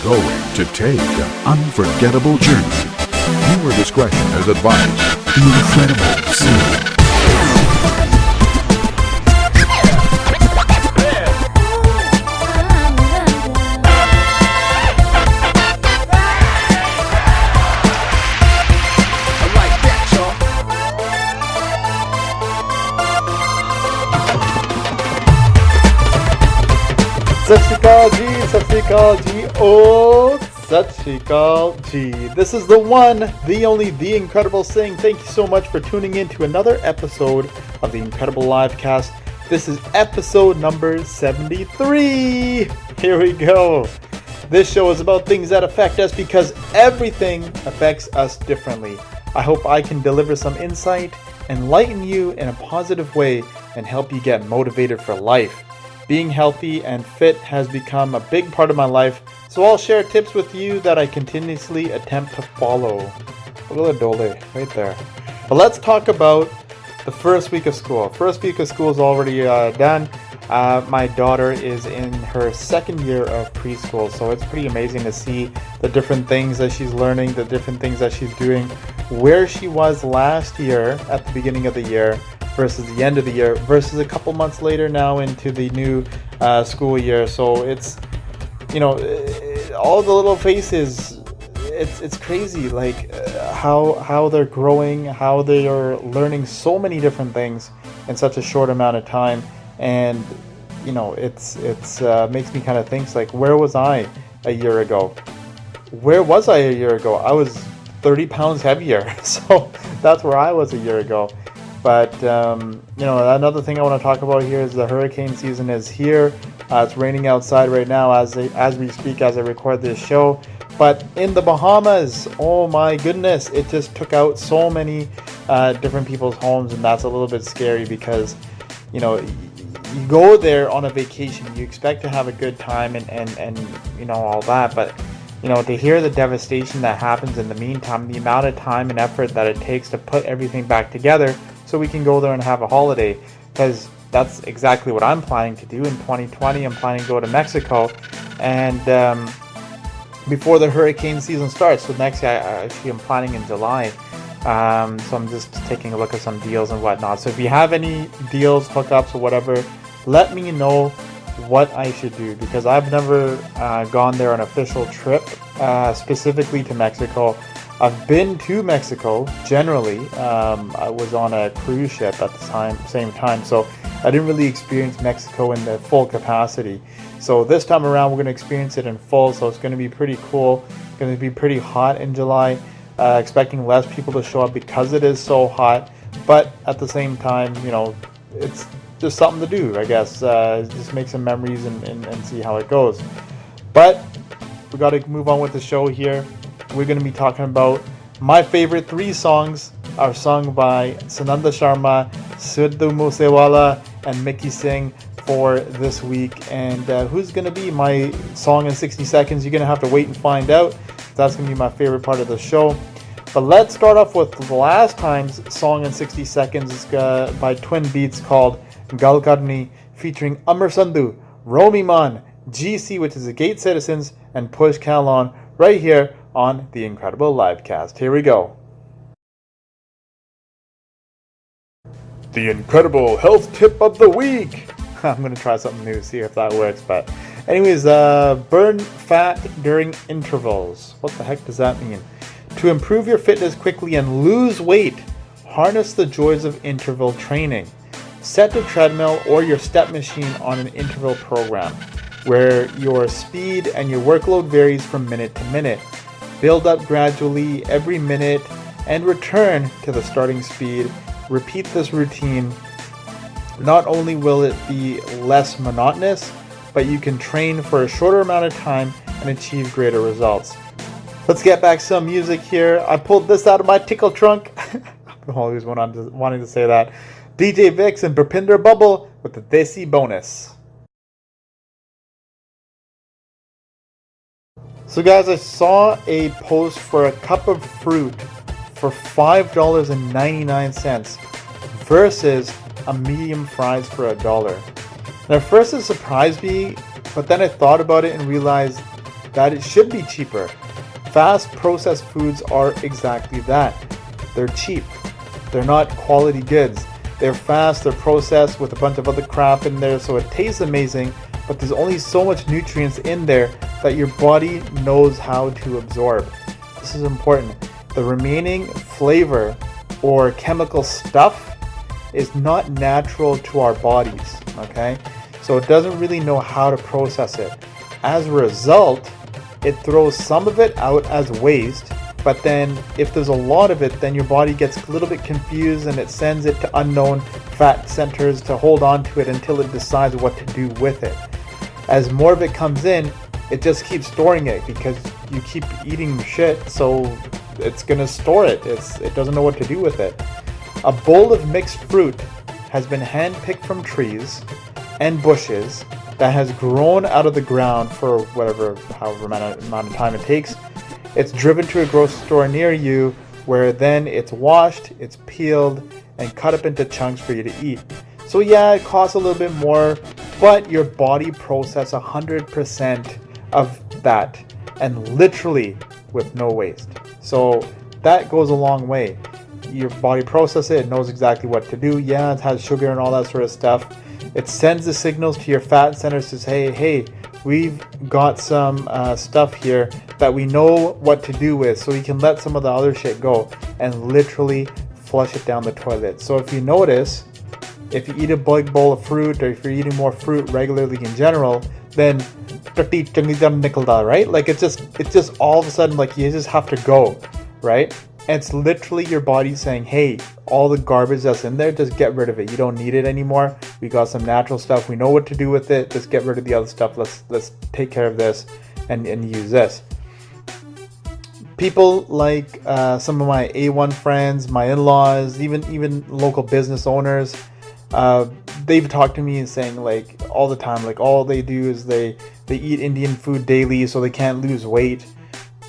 going to take an unforgettable journey. Viewer discretion is advised. The incredible Singh. Sat Shri Akal Ji, Sat Shri Akal Ji, oh, Sat Shri Akal Ji. This is the one, the only, the incredible Singh. Thank you so much for tuning in to another episode of the Incredible Livecast. This is episode number 73. Here we go. This show is about things that affect us because everything affects us differently. I hope I can deliver some insight, enlighten you in a positive way, and help you get motivated for life. Being healthy and fit has become a big part of my life, so I'll share tips with you that I continuously attempt to follow. Look at the dole right there. But let's talk about the first week of school. First week of school is already done. My daughter is in her second year of preschool, so it's pretty amazing to see the different things that she's learning, the different things that she's doing, where she was last year at the beginning of the year versus the end of the year versus a couple months later now into the new school year. So it's, you know, all the little faces, it's crazy, like how they're growing, how they are learning so many different things in such a short amount of time. And you know, it's makes me kind of think, like, where was I a year ago? Where was I a year ago? I was 30 pounds heavier, so that's where I was a year ago. But you know, another thing I want to talk about here is the hurricane season is here. It's raining outside right now as we speak, as I record this show. But in the Bahamas, oh my goodness, it just took out so many different people's homes, and that's a little bit scary because, you know, you go there on a vacation, you expect to have a good time and you know, all that, but you know, to hear the devastation that happens in the meantime, the amount of time and effort that it takes to put everything back together so we can go there and have a holiday, because that's exactly what I'm planning to do in 2020. I'm planning to go to Mexico, and before the hurricane season starts. So next year, I'm planning in July. So I'm just taking a look at some deals and whatnot. So if you have any deals, hookups, or whatever, let me know what I should do, because I've never gone there on an official trip, specifically to Mexico. I've been to Mexico generally. I was on a cruise ship at the same time, so I didn't really experience Mexico in the full capacity. So this time around, we're going to experience it in full, so it's going to be pretty cool. It's going to be pretty hot in July. Expecting less people to show up because it is so hot, but at the same time, you know, it's just something to do, I guess. Just make some memories and see how it goes. But we got to move on with the show here. We're going to be talking about my favorite 3 songs are sung by Sananda Sharma, Sandhu Musewala, and Mickey Singh for this week. And who's going to be my song in 60 seconds? You're going to have to wait and find out. That's going to be my favorite part of the show. But let's start off with the last time's song in 60 seconds. It's by Twinbeatz called Karni, featuring Amar Sandhu, Romey, Mann, GC, which is the Gate Citizens, and Push Kahlon, right here on the Incredible Livecast. Here we go. The Incredible Health Tip of the Week. I'm going to try something new, see if that works. But anyways, burn fat during intervals. What the heck does that mean? To improve your fitness quickly and lose weight, harness the joys of interval training. Set a treadmill or your step machine on an interval program where your speed and your workload varies from minute to minute. Build up gradually every minute and return to the starting speed. Repeat this routine. Not only will it be less monotonous, but you can train for a shorter amount of time and achieve greater results. Let's get back some music here. I pulled this out of my tickle trunk. I've always wanting to say that. DJ Vix and Bhupinder Bubbel with the Desi bonus. So guys, I saw a post for a cup of fruit for $5.99 versus a medium fries for $1. And at first it surprised me, but then I thought about it and realized that it should be cheaper. Fast processed foods are exactly that. They're cheap. They're not quality goods. They're fast, they're processed with a bunch of other crap in there, so it tastes amazing, but there's only so much nutrients in there that your body knows how to absorb. This is important. The remaining flavor or chemical stuff is not natural to our bodies, okay? So it doesn't really know how to process it. As a result, it throws some of it out as waste, but then if there's a lot of it, then your body gets a little bit confused and it sends it to unknown fat centers to hold on to it until it decides what to do with it. As more of it comes in, it just keeps storing it because you keep eating shit, so it's gonna store it. It doesn't know what to do with it. A bowl of mixed fruit has been hand-picked from trees and bushes that has grown out of the ground for however amount of time it takes. It's driven to a grocery store near you where then it's washed, it's peeled, and cut up into chunks for you to eat. So yeah, it costs a little bit more, but your body processes 100% of that, and literally with no waste. So that goes a long way. Your body processes it, it knows exactly what to do. Yeah, it has sugar and all that sort of stuff. It sends the signals to your fat centers to say, hey, we've got some stuff here that we know what to do with, so we can let some of the other shit go and literally flush it down the toilet. So if you notice, if you eat a big bowl of fruit, or if you're eating more fruit regularly in general, then right? Like it's just all of a sudden, like you just have to go, right? And it's literally your body saying, hey, all the garbage that's in there, just get rid of it. You don't need it anymore. We got some natural stuff. We know what to do with it. Just get rid of the other stuff. Let's take care of this and use this. People like some of my A1 friends, my in-laws, even local business owners, they've talked to me and saying like all the time, like all they do is they eat Indian food daily so they can't lose weight.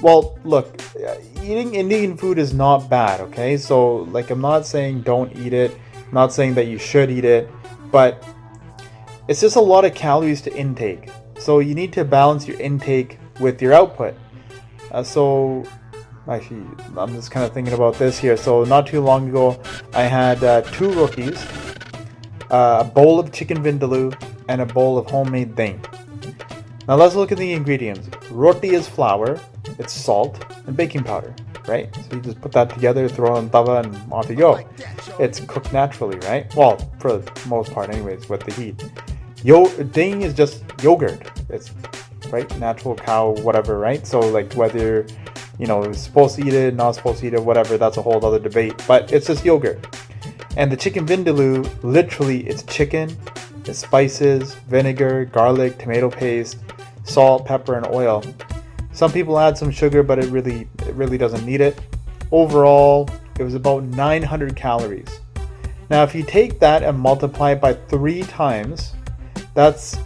Well, look, eating Indian food is not bad, okay? So, like, I'm not saying don't eat it. I'm not saying that you should eat it. But it's just a lot of calories to intake. So, you need to balance your intake with your output. Actually, I'm just kind of thinking about this here. So, not too long ago, I had 2 rotis, a bowl of chicken vindaloo, and a bowl of homemade dahi. Now, let's look at the ingredients. Roti is flour. It's salt and baking powder, right? So you just put that together, throw it on tawa, and off you go. It's cooked naturally, right? Well, for the most part anyways, with the heat. Dahi is just yogurt. It's, right, natural cow, whatever, right? So, like, whether, you're supposed to eat it, not supposed to eat it, whatever, that's a whole other debate. But it's just yogurt. And the chicken vindaloo, literally, it's chicken, it's spices, vinegar, garlic, tomato paste, salt, pepper, and oil. Some people add some sugar, but it really doesn't need it. Overall, it was about 900 calories. Now, if you take that and multiply it by 3 times, that's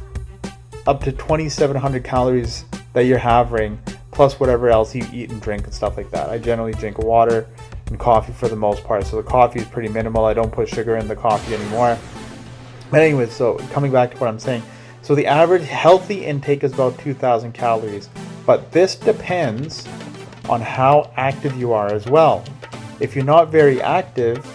up to 2,700 calories that you're having, plus whatever else you eat and drink and stuff like that. I generally drink water and coffee for the most part, so the coffee is pretty minimal. I don't put sugar in the coffee anymore. But anyways, so coming back to what I'm saying. So the average healthy intake is about 2,000 calories. But this depends on how active you are as well. If you're not very active,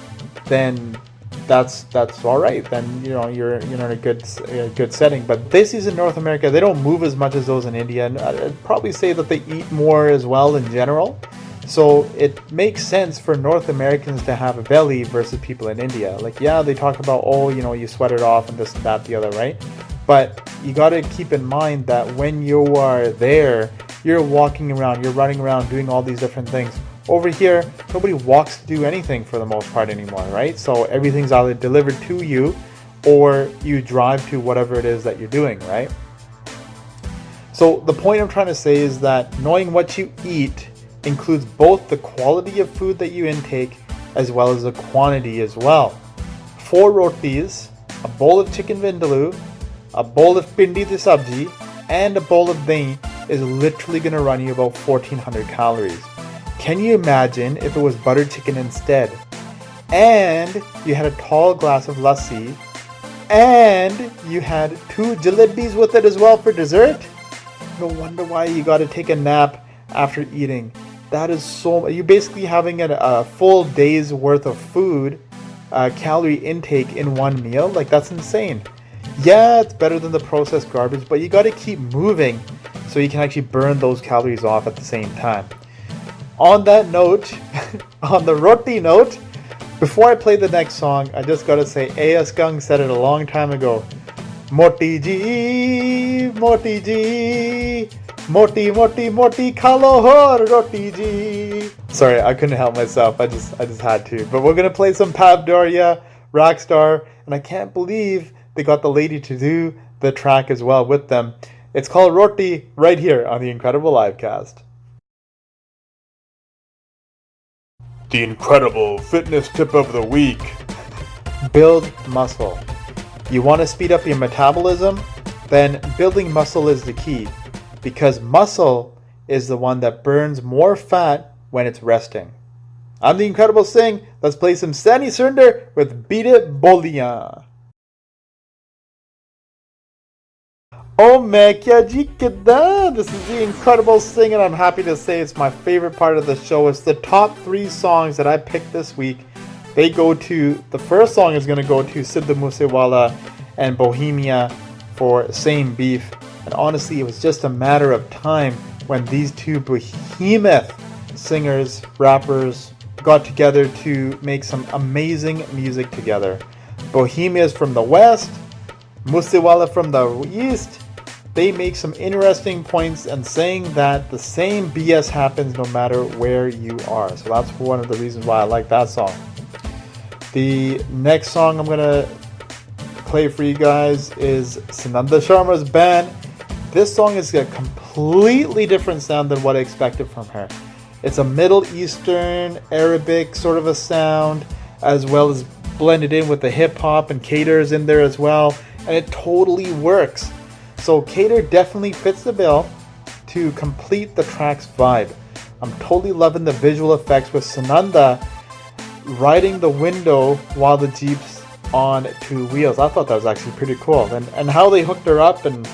then that's all right. Then you're in a good setting. But Desis in North America, they don't move as much as those in India, and I'd probably say that they eat more as well in general. So it makes sense for North Americans to have a belly versus people in India. Like, yeah, they talk about, you sweat it off and this, that, the other, right? But you got to keep in mind that when you are there, you're walking around, you're running around, doing all these different things. Over here, nobody walks to do anything for the most part anymore, right? So everything's either delivered to you or you drive to whatever it is that you're doing, right? So the point I'm trying to say is that knowing what you eat includes both the quality of food that you intake as well as the quantity as well. 4 rotis, a bowl of chicken vindaloo, a bowl of pindi de sabji, and a bowl of dahi is literally going to run you about 1,400 calories. Can you imagine if it was butter chicken instead? And you had a tall glass of lassi, and you had 2 jalebis with it as well for dessert? no wonder why you got to take a nap after eating. That is so... You're basically having a full day's worth of food, calorie intake in one meal. Like, that's insane. Yeah, it's better than the processed garbage, but you got to keep moving so you can actually burn those calories off at the same time. On that note, on the Roti note, before I play the next song, I just got to say, A.S. Gung said it a long time ago. Moti ji, moti ji, moti moti moti khalo ho roti ji. Sorry, I couldn't help myself. I just had to. But we're gonna play some Dharia, Raxstar, and I can't believe they got the lady to do the track as well with them. It's called Roti right here on the Incredible Livecast. The incredible fitness tip of the week. Build muscle. You want to speed up your metabolism? Then building muscle is the key, because muscle is the one that burns more fat when it's resting. I'm the Incredible Singh. Let's play some Sani Surinder with Beat It Bolia. Oh mein kya ji kida? This is the Incredible Singh, and I'm happy to say it's my favorite part of the show. It's the top 3 songs that I picked this week. They go to, the first song is going to go to Sindhu Moosewala and Bohemia for Same Beef. And honestly, it was just a matter of time when these two behemoth singers, rappers, got together to make some amazing music together. Bohemia is from the west, Moosewala from the east. They make some interesting points and saying that the same BS happens no matter where you are. So that's one of the reasons why I like that song. The next song I'm going to play for you guys is Sananda Sharma's band. This song is a completely different sound than what I expected from her. It's a Middle Eastern, Arabic sort of a sound, as well as blended in with the hip-hop, and Cater's in there as well, and it totally works. So Cater definitely fits the bill to complete the track's vibe. I'm totally loving the visual effects with Sananda riding the window while the Jeep's on 2 wheels. I thought that was actually pretty cool. And how they hooked her up and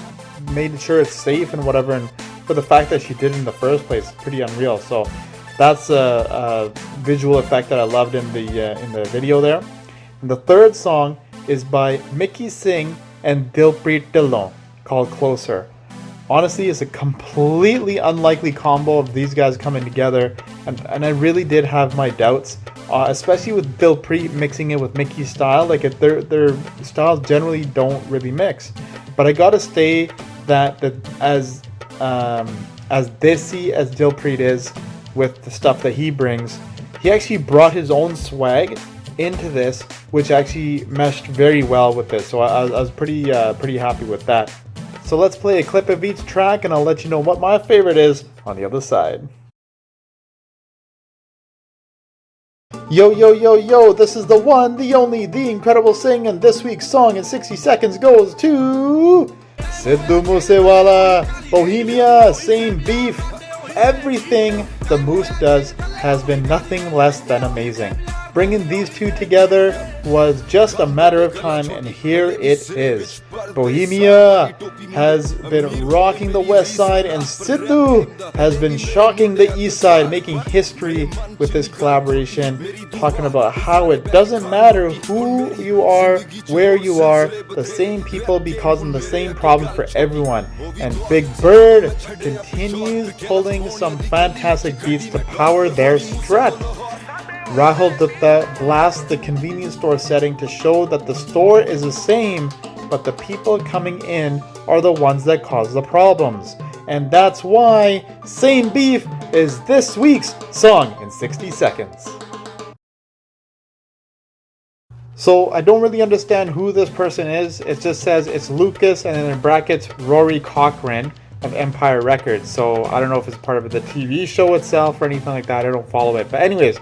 made sure it's safe and whatever, and for the fact that she did it in the first place, pretty unreal. So that's a visual effect that I loved in the video there. And the third song is by Mickey Singh and Dilpreet Dhillon, called Closer. Honestly, it's a completely unlikely combo of these guys coming together, and I really did have my doubts, especially with Dilpreet mixing it with Mickey's style. Like, their styles generally don't really mix. But I gotta say that as Desi as Dilpreet is with the stuff that he brings, he actually brought his own swag into this, which actually meshed very well with this. So I was pretty happy with that. So let's play a clip of each track, and I'll let you know what my favorite is on the other side. Yo, yo, yo, yo, this is the one, the only, the Incredible Singh, and this week's song in 60 seconds goes to Sindhu Moosewala, Bohemia, Same Beef. Everything the Moose does has been nothing less than amazing. Bringing these two together was just a matter of time, and here it is. Bohemia has been rocking the west side, and Sindhu has been shocking the east side, making history with this collaboration, talking about how it doesn't matter who you are, where you are, the same people be causing the same problem for everyone. And Big Bird continues pulling some fantastic beats to power their strut. Rahul Dutta blasts the convenience store setting to show that the store is the same, but the people coming in are the ones that cause the problems. And that's why Same Beef is this week's song in 60 seconds. So I don't really understand who this person is. It just says it's Lucas, and then in brackets Rory Cochrane of Empire Records. So I don't know if it's part of the TV show itself or anything like that. I don't follow it. But anyways,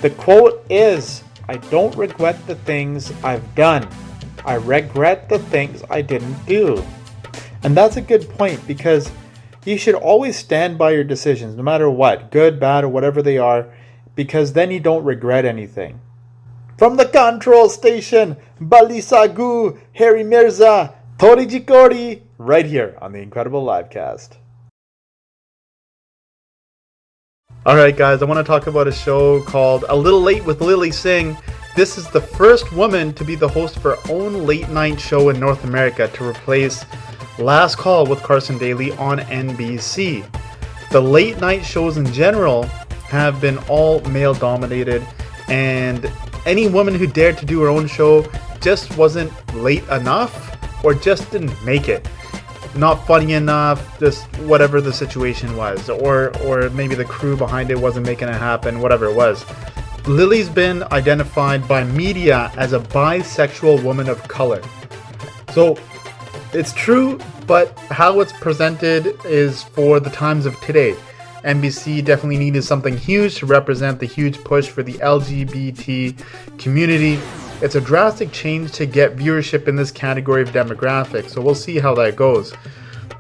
the quote is, "I don't regret the things I've done. I regret the things I didn't do." And that's a good point, because you should always stand by your decisions, no matter what, good, bad, or whatever they are, because then you don't regret anything. From the control station, Bali Sagu, Harry Mirza, Tori Jikori, right here on the Incredible Livecast. Alright guys, I want to talk about a show called A Little Late with Lily Singh. This is the first woman to be the host of her own late night show in North America to replace Last Call with Carson Daly on NBC. The late night shows in general have been all male dominated, and any woman who dared to do her own show just wasn't late enough or just didn't make it. Not funny enough, just whatever the situation was, or maybe the crew behind it wasn't making it happen, whatever it was. Lily's been identified by media as a bisexual woman of color. So it's true, but how it's presented is for the times of today. NBC definitely needed something huge to represent the huge push for the LGBT community. It's a drastic change to get viewership in this category of demographic, so we'll see how that goes.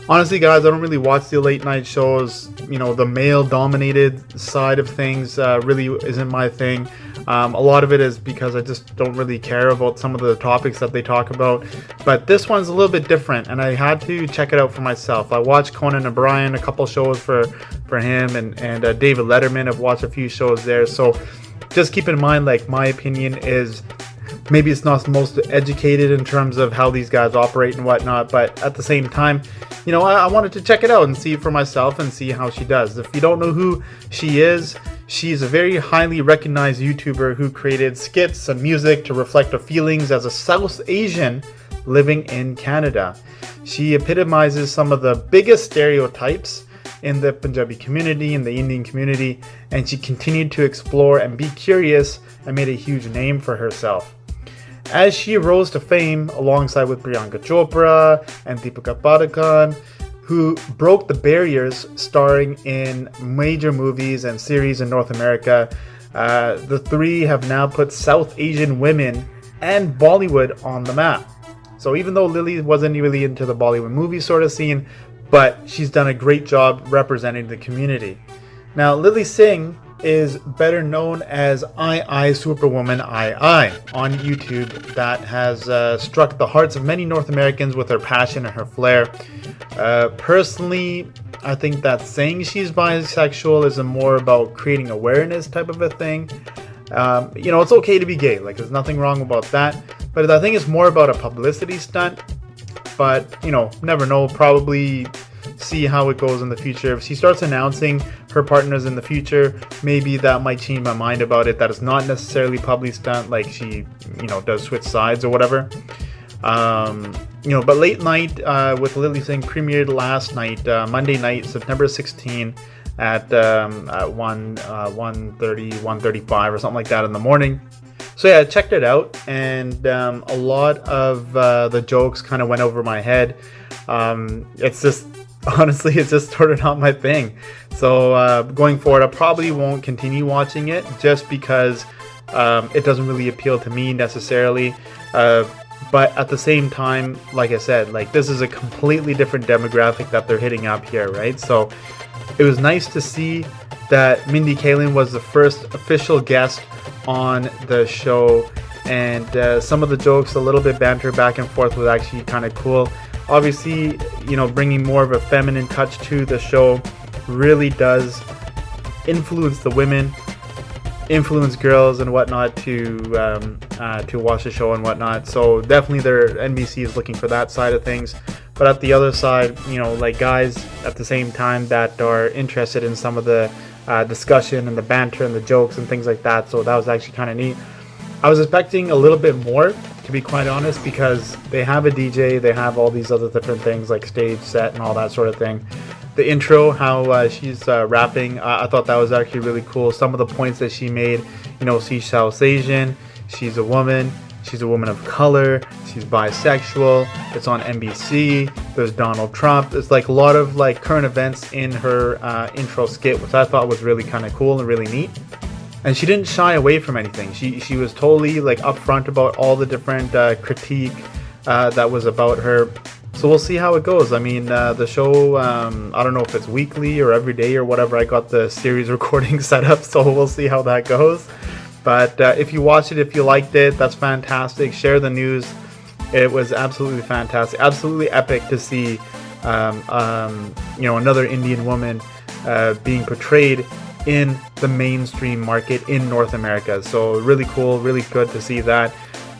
Honestly, guys, I don't really watch the late night shows. You know, the male-dominated side of things really isn't my thing. A lot of it is because I just don't really care about some of the topics that they talk about. But this one's a little bit different, and I had to check it out for myself. I watched Conan O'Brien, a couple shows for him, and David Letterman. I've watched a few shows there. So just keep in mind, like, my opinion is maybe it's not the most educated in terms of how these guys operate and whatnot, but at the same time, you know, I wanted to check it out and see it for myself and see how she does. If you don't know who she is, she's a very highly recognized YouTuber who created skits and music to reflect her feelings as a South Asian living in Canada. She epitomizes some of the biggest stereotypes in the Punjabi community, in the Indian community, and she continued to explore and be curious and made a huge name for herself. As she rose to fame alongside with Priyanka Chopra and Deepika Padukone, who broke the barriers starring in major movies and series in North America, the three have now put South Asian women and Bollywood on the map. So even though Lily wasn't really into the Bollywood movie sort of scene, but she's done a great job representing the community. Now, Lily Singh is better known as I Superwoman I on YouTube, that has struck the hearts of many North Americans with her passion and her flair. Personally, I think that saying she's bisexual is a more about creating awareness type of a thing. You know, it's okay to be gay, like there's nothing wrong about that, but I think it's more about a publicity stunt. But, you know, never know, probably see how it goes in the future. If she starts announcing her partners in the future, maybe that might change my mind about it. That is not necessarily public stunt, like she, you know, does switch sides or whatever. You know, but Late Night with Lily Singh premiered last night, Monday night, September 16 at 1:35 or something like that in the morning. So yeah, I checked it out, and a lot of the jokes kind of went over my head. It's just, honestly, it's just sort of not my thing. So going forward, I probably won't continue watching it just because it doesn't really appeal to me necessarily. But at the same time, like I said, like this is a completely different demographic that they're hitting up here, right? So it was nice to see that Mindy Kaling was the first official guest on the show, and some of the jokes, a little bit banter back and forth, was actually kind of cool. Obviously, you know, bringing more of a feminine touch to the show really does influence the women, influence girls and whatnot to watch the show and whatnot. So definitely NBC is looking for that side of things. But at the other side, you know, like guys at the same time that are interested in some of the discussion and the banter and the jokes and things like that. So that was actually kind of neat. I was expecting a little bit more, to be quite honest, because they have a DJ, they have all these other different things like stage set and all that sort of thing. The intro, how she's rapping, I thought that was actually really cool. Some of the points that she made, you know, she's South Asian, she's a woman of color, she's bisexual, it's on NBC, there's Donald Trump. It's like a lot of like current events in her intro skit, which I thought was really kind of cool and really neat. And she didn't shy away from anything. She was totally like upfront about all the different critique that was about her. So we'll see how it goes. I mean, the show, I don't know if it's weekly or every day or whatever. I got the series recording set up, so we'll see how that goes. But if you watched it, if you liked it, that's fantastic. Share the news. It was absolutely fantastic, absolutely epic to see, you know, another Indian woman being portrayed in the mainstream market in North America. So really cool, really good to see that.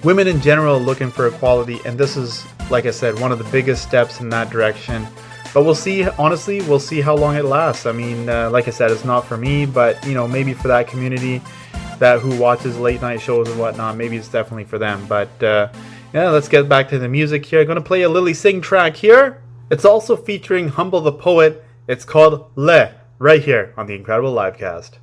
Women in general looking for equality, and this is, like I said, one of the biggest steps in that direction. But we'll see, honestly, we'll see how long it lasts. I mean, like I said, it's not for me, but, you know, maybe for that community that who watches late night shows and whatnot, maybe it's definitely for them. But yeah, let's get back to the music here. I'm going to play a Lily Singh track here. It's also featuring Humble the Poet. It's called Le, right here on the Incredible Livecast.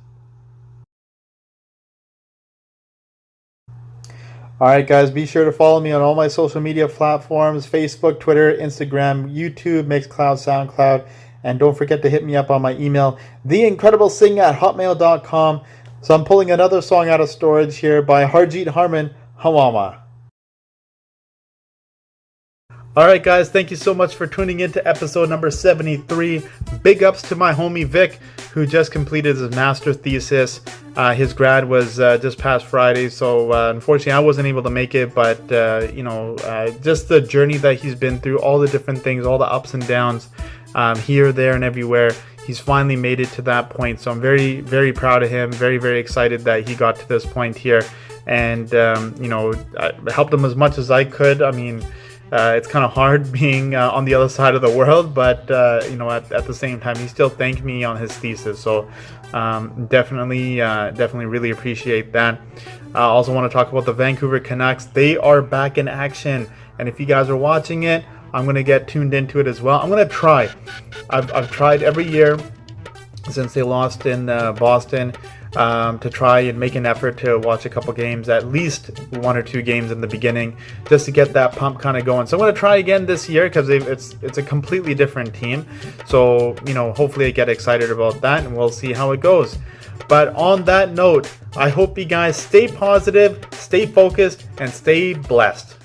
Alright guys, be sure to follow me on all my social media platforms, Facebook, Twitter, Instagram, YouTube, Mixcloud, SoundCloud, and don't forget to hit me up on my email, theincrediblesing@hotmail.com. So I'm pulling another song out of storage here by Harjeet Harman, Hawama. Alright guys, thank you so much for tuning in to episode number 73. Big ups to my homie Vic, who just completed his master's thesis. His grad was just past Friday, so unfortunately I wasn't able to make it, but you know, just the journey that he's been through, all the different things, all the ups and downs, here, there, and everywhere. He's finally made it to that point, so I'm very, very proud of him, very, very excited that he got to this point here, and you know, I helped him as much as I could. I mean, it's kind of hard being on the other side of the world, but you know, at the same time, he still thanked me on his thesis. So definitely really appreciate that. I also want to talk about the Vancouver Canucks. They are back in action, and if you guys are watching it, I'm going to get tuned into it as well. I'm going to try. I've tried every year since they lost in Boston. To try and make an effort to watch a couple games, at least 1 or 2 games in the beginning, just to get that pump kind of going. So I'm going to try again this year because it's a completely different team. So, you know, hopefully I get excited about that, and we'll see how it goes. But on that note, I hope you guys stay positive, stay focused, and stay blessed.